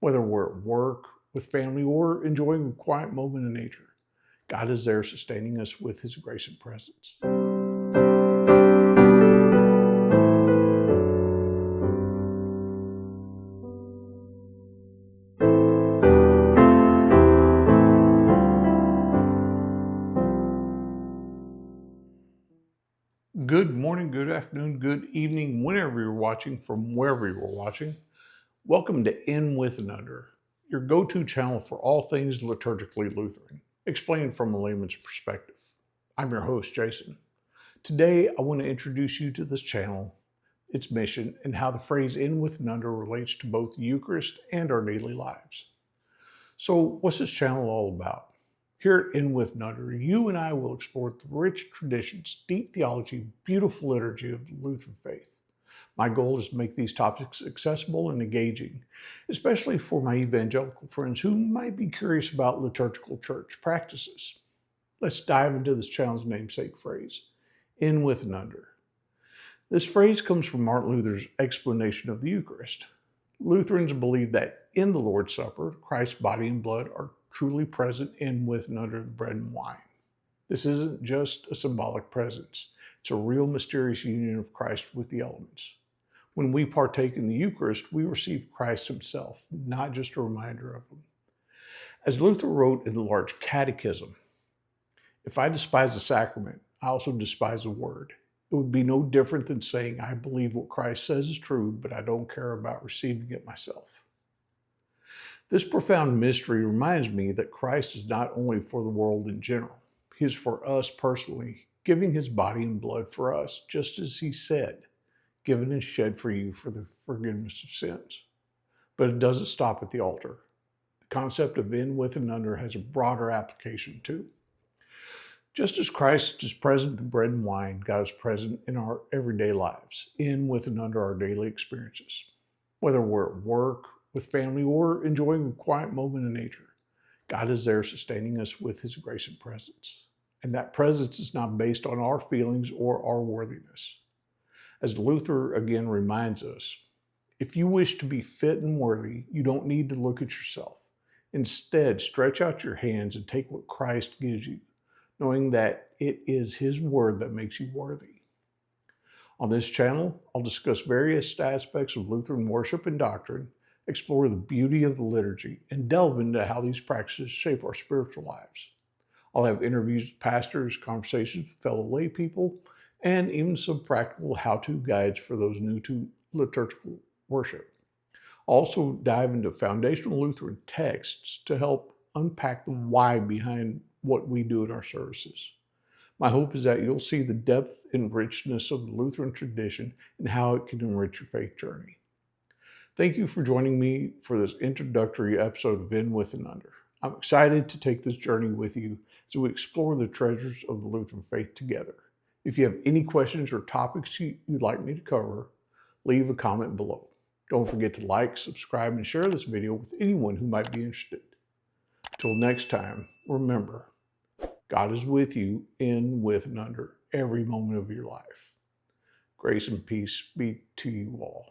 Whether we're at work, with family, or enjoying a quiet moment in nature, God is there sustaining us with His grace and presence. Good morning, good afternoon, good evening, whenever you're watching, from wherever you're watching. Welcome to In With and Under, your go-to channel for all things liturgically Lutheran, explained from a layman's perspective. I'm your host, Jason. Today, I want to introduce you to this channel, its mission, and how the phrase In With and Under relates to both the Eucharist and our daily lives. So, what's this channel all about? Here at In With and Under, you and I will explore the rich traditions, deep theology, beautiful liturgy of the Lutheran faith. My goal is to make these topics accessible and engaging, especially for my evangelical friends who might be curious about liturgical church practices. Let's dive into this channel's namesake phrase, In With and Under. This phrase comes from Martin Luther's explanation of the Eucharist. Lutherans believe that in the Lord's Supper, Christ's body and blood are truly present in, with, and under the bread and wine. This isn't just a symbolic presence. It's a real mysterious union of Christ with the elements. When we partake in the Eucharist, we receive Christ Himself, not just a reminder of Him. As Luther wrote in the Large Catechism, if I despise the sacrament, I also despise the word. It would be no different than saying, I believe what Christ says is true, but I don't care about receiving it myself. This profound mystery reminds me that Christ is not only for the world in general, He is for us personally, giving His body and blood for us, just as He said, given and shed for you for the forgiveness of sins. But it doesn't stop at the altar. The concept of in, with, and under has a broader application too. Just as Christ is present in the bread and wine, God is present in our everyday lives, in, with, and under our daily experiences. Whether we're at work, with family, or enjoying a quiet moment in nature, God is there sustaining us with His grace and presence. And that presence is not based on our feelings or our worthiness. As Luther again reminds us, if you wish to be fit and worthy, you don't need to look at yourself. Instead, stretch out your hands and take what Christ gives you, knowing that it is His word that makes you worthy. On this channel, I'll discuss various aspects of Lutheran worship and doctrine, explore the beauty of the liturgy, and delve into how these practices shape our spiritual lives. I'll have interviews with pastors, conversations with fellow lay people, and even some practical how-to guides for those new to liturgical worship. I'll also dive into foundational Lutheran texts to help unpack the why behind what we do in our services. My hope is that you'll see the depth and richness of the Lutheran tradition and how it can enrich your faith journey. Thank you for joining me for this introductory episode of In, With, and Under. I'm excited to take this journey with you as we explore the treasures of the Lutheran faith together. If you have any questions or topics you'd like me to cover, leave a comment below. Don't forget to like, subscribe, and share this video with anyone who might be interested. Till next time, remember, God is with you in, with, and under every moment of your life. Grace and peace be to you all.